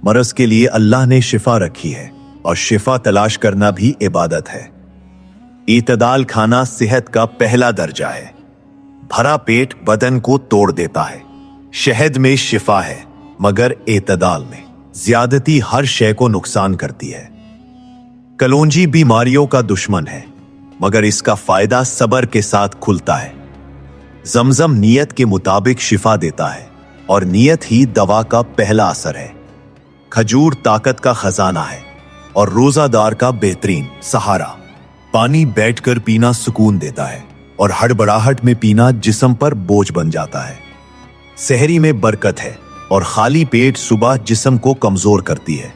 मरज के लिए अल्लाह ने शिफा रखी है और शिफा तलाश करना भी इबादत है। इतदाल खाना सेहत का पहला दर्जा है। भरा पेट बदन को तोड़ देता है। शहद में शिफा है, मगर इतदाल में ज्यादती हर शय को नुकसान करती है। कलौंजी बीमारियों का दुश्मन है, मगर इसका फायदा सब्र के साथ खुलता है। जमजम नियत के मुताबिक शिफा देता है और नियत ही दवा का पहला असर है। खजूर ताकत का खजाना है और रोजादार का बेहतरीन सहारा। पानी बैठकर पीना सुकून देता है और हड़बड़ाहट में पीना जिस्म पर बोझ बन जाता है। सहरी में बरकत है और खाली पेट सुबह जिस्म को कमजोर करती है।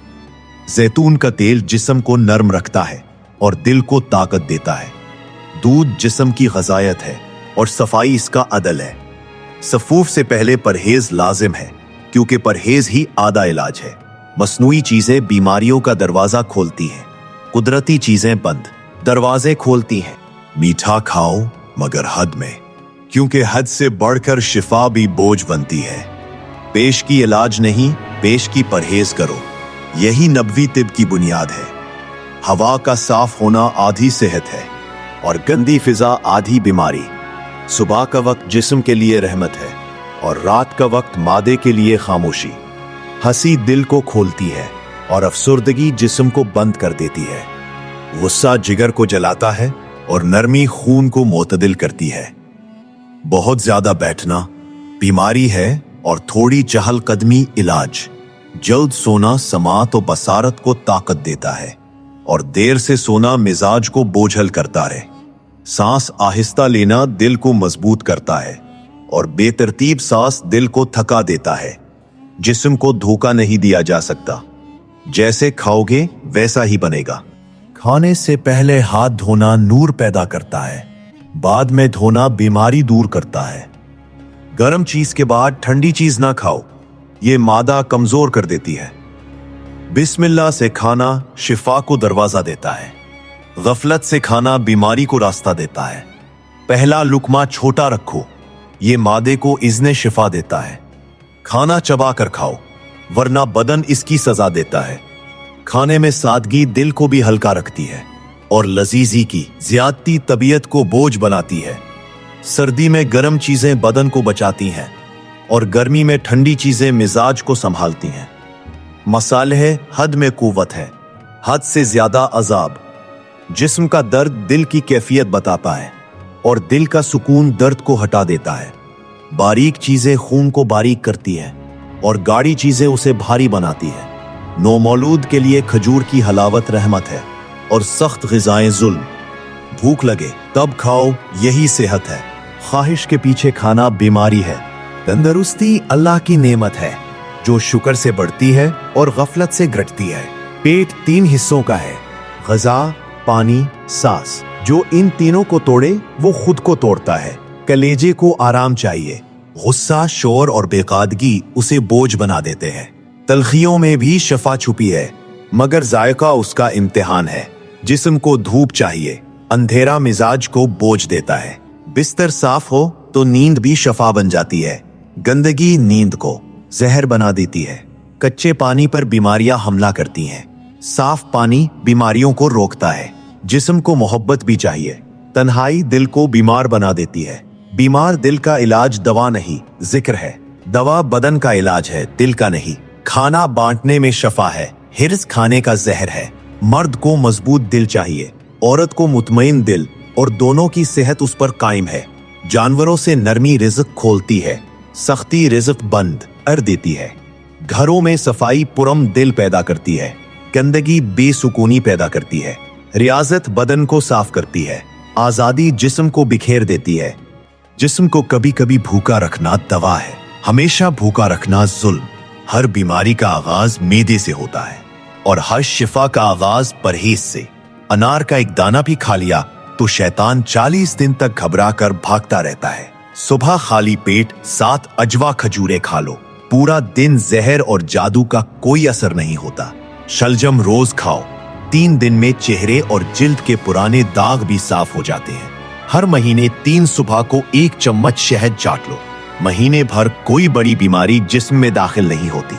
जैतून का तेल जिस्म को नरम रखता है और दिल को ताकत देता है। दूध जिस्म की ग़िज़ायत है और सफाई इसका अदल है। सफूफ से पहले परहेज लाजिम है, क्योंकि परहेज ही आधा इलाज है। मसनूई चीजें बीमारियों का दरवाजा खोलती हैं, कुदरती चीजें बंद दरवाजे खोलती हैं। मीठा खाओ मगर हद में, क्योंकि हद से बढ़कर शिफा भी बोझ बनती है। पेश की इलाज नहीं, पेश की परहेज करो, यही नबवी तिब की बुनियाद है। हवा का साफ होना आधी सेहत है और गंदी फिजा आधी बीमारी। सुबह का वक्त जिस्म के लिए रहमत है और रात का वक्त मादे के लिए खामोशी। हंसी दिल को खोलती है और अफसुर्दगी जिस्म को बंद कर देती है। गुस्सा जिगर को जलाता है और नरमी खून को मोतदिल करती है। बहुत ज्यादा बैठना बीमारी है और थोड़ी चहलकदमी इलाज। जल्द सोना समात और बसारत को ताकत देता है और देर से सोना मिजाज को बोझल करता रहे। सांस आहिस्ता लेना दिल को मजबूत करता है और बेतरतीब सांस दिल को थका देता है। जिस्म को धोखा नहीं दिया जा सकता, जैसे खाओगे वैसा ही बनेगा। खाने से पहले हाथ धोना नूर पैदा करता है, बाद में धोना बीमारी दूर करता है। गर्म चीज के बाद ठंडी चीज ना खाओ, ये मादा कमजोर कर देती है। बिस्मिल्लाह से खाना शिफा को दरवाजा देता है। गफलत से खाना बीमारी को रास्ता देता है। पहला लुकमा छोटा रखो, ये मादे को इज़्ने शिफा देता है। खाना चबा कर खाओ, वरना बदन इसकी सजा देता है। खाने में सादगी दिल को भी हल्का रखती है और लजीजी की ज्यादती तबीयत को बोझ बनाती है। सर्दी में गर्म चीजें बदन को बचाती हैं और गर्मी में ठंडी चीजें मिजाज को संभालती हैं। मसाले हद में कुव्वत है, हद से ज्यादा अजाब। जिस्म का दर्द दिल की कैफियत बताता है और दिल का सुकून दर्द को हटा देता है। बारीक चीजें खून को बारीक करती हैं और गाढ़ी चीजें उसे भारी बनाती है। नौमौलूद के लिए खजूर की हलावत रहमत है और सख्त ग़िज़ाएं जुल्म। भूख लगे तब खाओ, यही सेहत है। ख्वाहिश के पीछे खाना बीमारी है। तंदुरुस्ती अल्लाह की नेमत है, जो शुक्र से बढ़ती है और गफलत से घटती है। पेट 3 हिस्सों का है, ग़िज़ा, पानी, सांस। जो इन तीनों को तोड़े वो खुद को तोड़ता है। कलेजे को आराम चाहिए। गुस्सा, शोर और बेकादगी उसे बोझ बना देते हैं। तलखियों में भी शफा छुपी है, मगर जायका उसका इम्तिहान है। जिस्म को धूप चाहिए, अंधेरा मिजाज को बोझ देता है। बिस्तर साफ हो तो नींद भी शफा बन जाती है। गंदगी नींद को जहर बना देती है। कच्चे पानी पर बीमारियां हमला करती हैं। साफ पानी बीमारियों को रोकता है। जिस्म को मोहब्बत भी चाहिए। तन्हाई दिल को बीमार बना देती है। बीमार दिल का इलाज दवा नहीं, जिक्र है। दवा बदन का इलाज है, दिल का नहीं। खाना बांटने में शफा है, हिर्स खाने का जहर है। मर्द को मजबूत दिल चाहिए, औरत को मुतमईन दिल, और दोनों की सेहत उस पर कायम है। जानवरों से नरमी रिज़्क खोलती है, सख्ती रिज़्क बंद कर देती है। घरों में सफाई पुरम दिल पैदा करती है, गंदगी बेसुकूनी पैदा करती है। रियाजत बदन को साफ करती है, आजादी जिस्म को बिखेर देती है। जिस्म को कभी कभी भूखा रखना दवा है, हमेशा भूखा रखना जुल्म। हर बीमारी का आगाज मैदे से होता है और हर शिफा का आगाज परहेज से। अनार का एक दाना भी खा लिया तो शैतान 40 दिन तक घबरा कर भागता रहता है। सुबह खाली पेट 7 अजवा खजूरें खा लो, पूरा दिन जहर और जादू का कोई असर नहीं होता। शलजम रोज खाओ, 3 दिन में चेहरे और जिल्द के पुराने दाग भी साफ हो जाते हैं। हर महीने 3 सुबह को 1 चम्मच शहद चाट लो। महीने भर कोई बड़ी बीमारी जिस्म में दाखिल नहीं होती।